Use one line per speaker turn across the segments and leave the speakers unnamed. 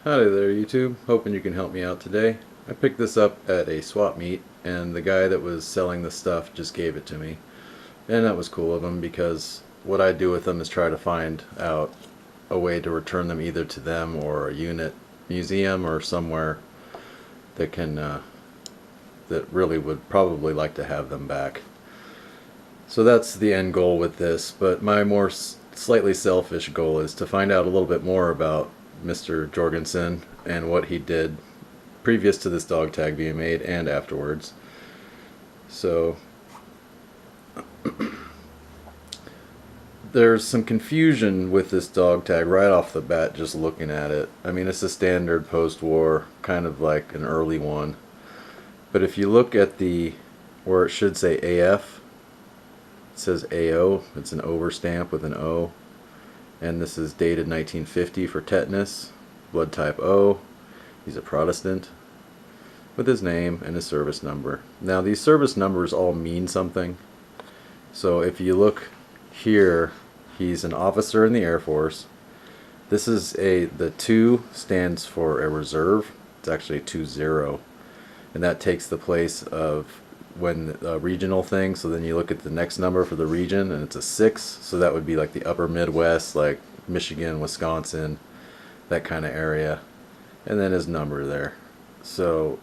Howdy there, YouTube. Hoping you can help me out today. I picked this up at a swap meet, and the guy that was selling the stuff just gave it to me. And that was cool of him, because what I do with them is try to find out a way to return them either to them or a unit museum or somewhere that can that really would probably like to have them back. So that's the end goal with this, but my more slightly selfish goal is to find out a little bit more about Mr. Jorgenson and what he did previous to this dog tag being made and afterwards. So there's some confusion with this dog tag right off the bat just looking at it. I mean, it's a standard post-war, kind of like an early one. But if you look at the, where it should say AF, it says AO. It's an overstamp with an O. And this is dated 1950 for tetanus, blood type O. He's a Protestant, with his name and his service number. Now these service numbers all mean something. So if you look here, he's an officer in the Air Force. This is the 2 stands for a reserve. It's actually 2-0, and that takes the place of when regional thing. So then you look at the next number for the region, and it's a 6, so that would be like the upper Midwest, like Michigan, Wisconsin, that kind of area, and then his number there. So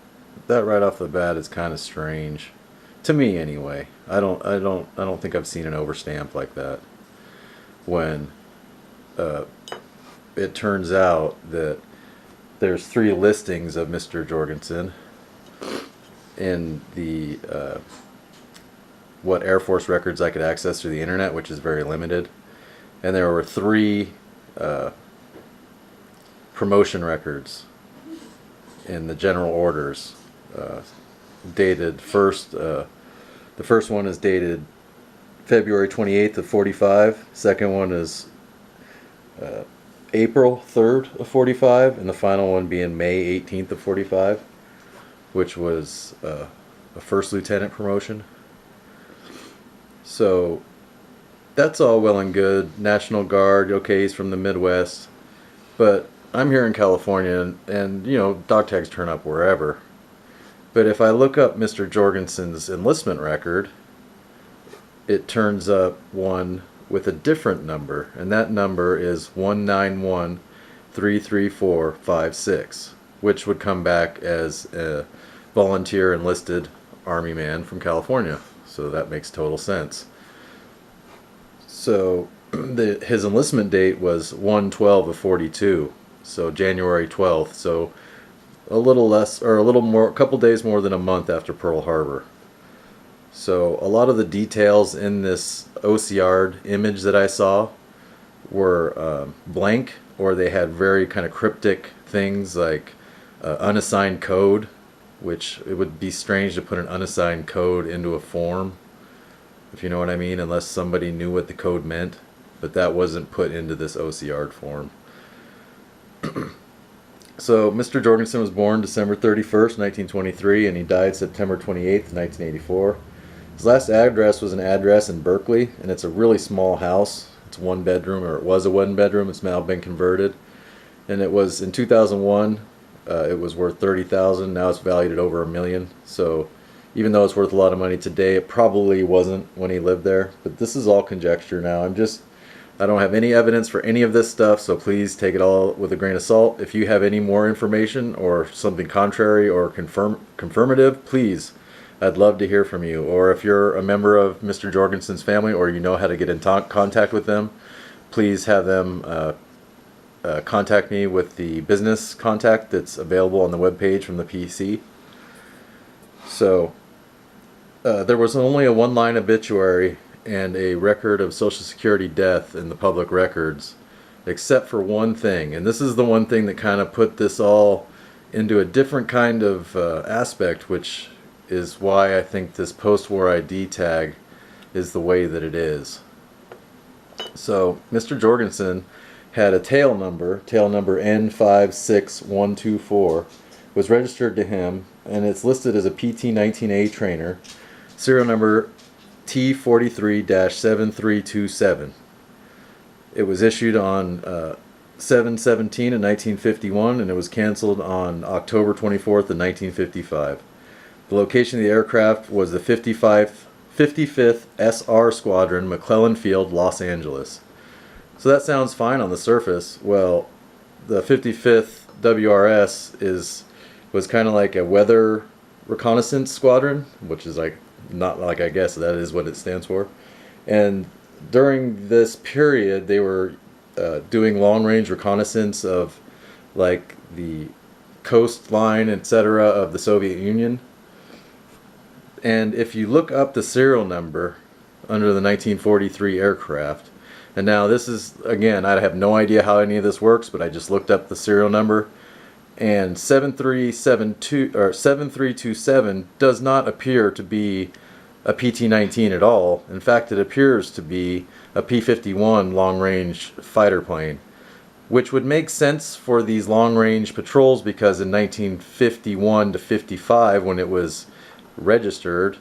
that right off the bat is kind of strange to me anyway. I don't think I've seen an overstamp like that, when it turns out that there's 3 listings of Mr. Jorgenson in the what Air Force records I could access through the internet, which is very limited, and there were 3 promotion records in the general orders, dated first. The first one is dated February 28th of 45. Second one is April 3rd of 45, and the final one being May 18th of 45. Which was a first lieutenant promotion. So that's all well and good. National Guard, okay, he's from the Midwest, but I'm here in California, and you know, dog tags turn up wherever. But if I look up Mr. Jorgenson's enlistment record, it turns up one with a different number, and that number is 191-33456, which would come back as a volunteer enlisted Army man from California. So that makes total sense. So his enlistment date was 1/12 of 42, so January 12th, so a little less, or a little more, a couple days more than a month after Pearl Harbor. So a lot of the details in this OCR image that I saw were blank, or they had very kind of cryptic things like unassigned code, which it would be strange to put an unassigned code into a form, if you know what I mean, unless somebody knew what the code meant. But that wasn't put into this OCR form. So Mr. Jorgenson was born December 31st, 1923, and he died September 28th, 1984. His last address was an address in Berkeley, and it's a really small house. It's 1 bedroom, or it was a 1 bedroom. It's now been converted, and it was in 2001. It was worth $30,000. Now it's valued at over $1 million. So even though it's worth a lot of money today, it probably wasn't when he lived there. But this is all conjecture now. I don't have any evidence for any of this stuff, so please take it all with a grain of salt. If you have any more information or something contrary or confirmative, please, I'd love to hear from you. Or if you're a member of Mr. Jorgenson's family, or you know how to get in contact with them, please have them contact me with the business contact that's available on the webpage from the PC. So there was only a 1-line obituary and a record of Social Security death in the public records, except for one thing, and this is the one thing that kind of put this all into a different kind of aspect, which is why I think this post-war ID tag is the way that it is. So Mr. Jorgenson had a tail number N56124, was registered to him, and it's listed as a PT-19A trainer, serial number T43-7327. It was issued on 7/17 in 1951, and it was canceled on October 24th of 1955. The location of the aircraft was the 55th SR Squadron, McClellan Field, Los Angeles. So that sounds fine on the surface. Well, the 55th WRS was kind of like a weather reconnaissance squadron, which is like not like, I guess that is what it stands for. And during this period, they were doing long-range reconnaissance of like the coastline, etc., of the Soviet Union. And if you look up the serial number under the 1943 aircraft, and now this is, again, I have no idea how any of this works, but I just looked up the serial number, and 7327 does not appear to be a PT-19 at all. In fact, it appears to be a P-51 long-range fighter plane, which would make sense for these long-range patrols, because in 1951 to 55, when it was registered,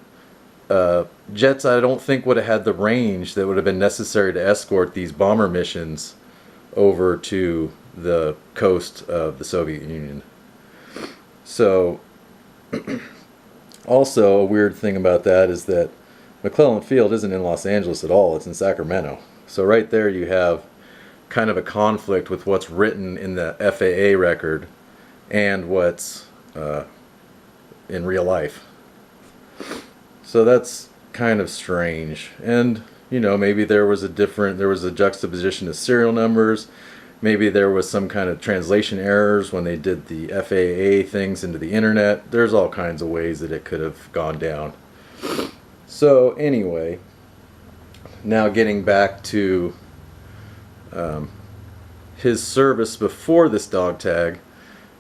jets I don't think would have had the range that would have been necessary to escort these bomber missions over to the coast of the Soviet Union. So also a weird thing about that is that McClellan Field isn't in Los Angeles at all, it's in Sacramento. So right there you have kind of a conflict with what's written in the FAA record and what's in real life. So that's kind of strange. And you know, maybe there was a juxtaposition of serial numbers. Maybe there was some kind of translation errors when they did the FAA things into the internet. There's all kinds of ways that it could have gone down. So anyway, now getting back to his service before this dog tag,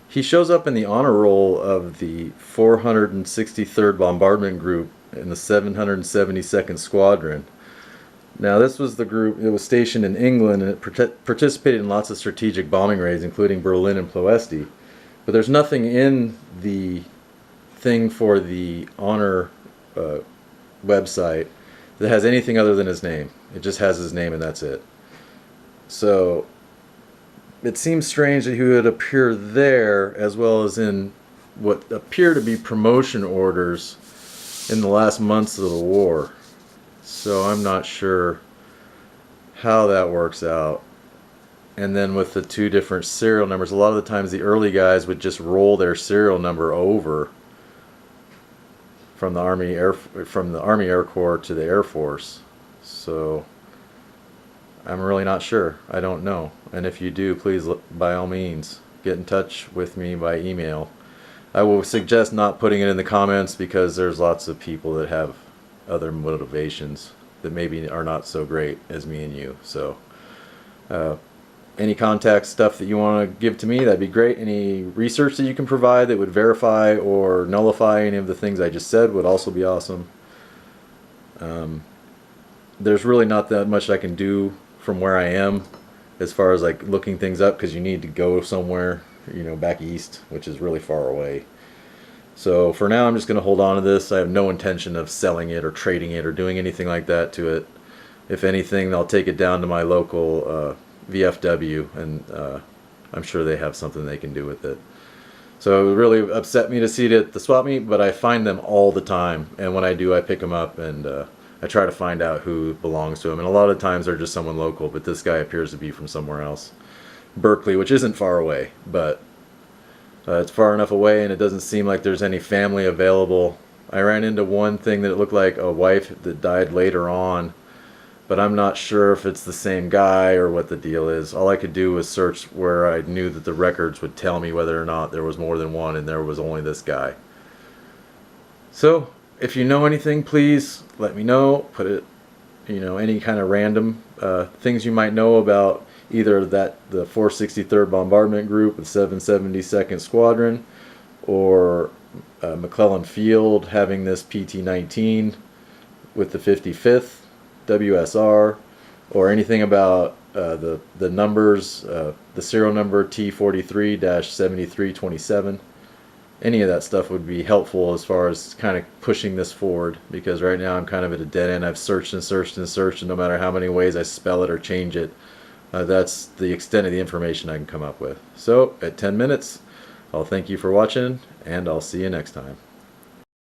he shows up in the honor roll of the 463rd Bombardment Group in the 772nd Squadron. Now this was the group, it was stationed in England, and it participated in lots of strategic bombing raids, including Berlin and Ploesti. But there's nothing in the thing for the honor website that has anything other than his name. It just has his name and that's it. So it seems strange that he would appear there as well as in what appear to be promotion orders in the last months of the war. So I'm not sure how that works out. And then with the two different serial numbers, a lot of the times the early guys would just roll their serial number over from the Army Air Corps to the Air Force. So I'm really not sure. I don't know. And if you do, please, by all means, get in touch with me by email. I will suggest not putting it in the comments, because there's lots of people that have other motivations that maybe are not so great as me and you. So any contact stuff that you want to give to me, that'd be great. Any research that you can provide that would verify or nullify any of the things I just said would also be awesome. There's really not that much I can do from where I am as far as like looking things up, because you need to go somewhere, you know, back east, which is really far away. So for now, I'm just going to hold on to this. I have no intention of selling it or trading it or doing anything like that to it. If anything, I'll take it down to my local VFW, and I'm sure they have something they can do with it. So it would really upset me to see it at the swap meet, but I find them all the time. And when I do, I pick them up, and I try to find out who belongs to them. And a lot of times they're just someone local, but this guy appears to be from somewhere else. Berkeley, which isn't far away, but it's far enough away, and it doesn't seem like there's any family available. I ran into one thing that it looked like a wife that died later on, but I'm not sure if it's the same guy or what the deal is. All I could do was search where I knew that the records would tell me whether or not there was more than one, and there was only this guy. So if you know anything, please let me know. Put it, you know, any kind of random things you might know about either the 463rd Bombardment Group, the 772nd Squadron, or McClellan Field having this PT-19 with the 55th WSR, or anything about the numbers, the serial number T43-7327. Any of that stuff would be helpful as far as kind of pushing this forward, because right now I'm kind of at a dead end. I've searched and searched and searched, and no matter how many ways I spell it or change it, That's the extent of the information I can come up with. So at 10 minutes, I'll thank you for watching, and I'll see you next time.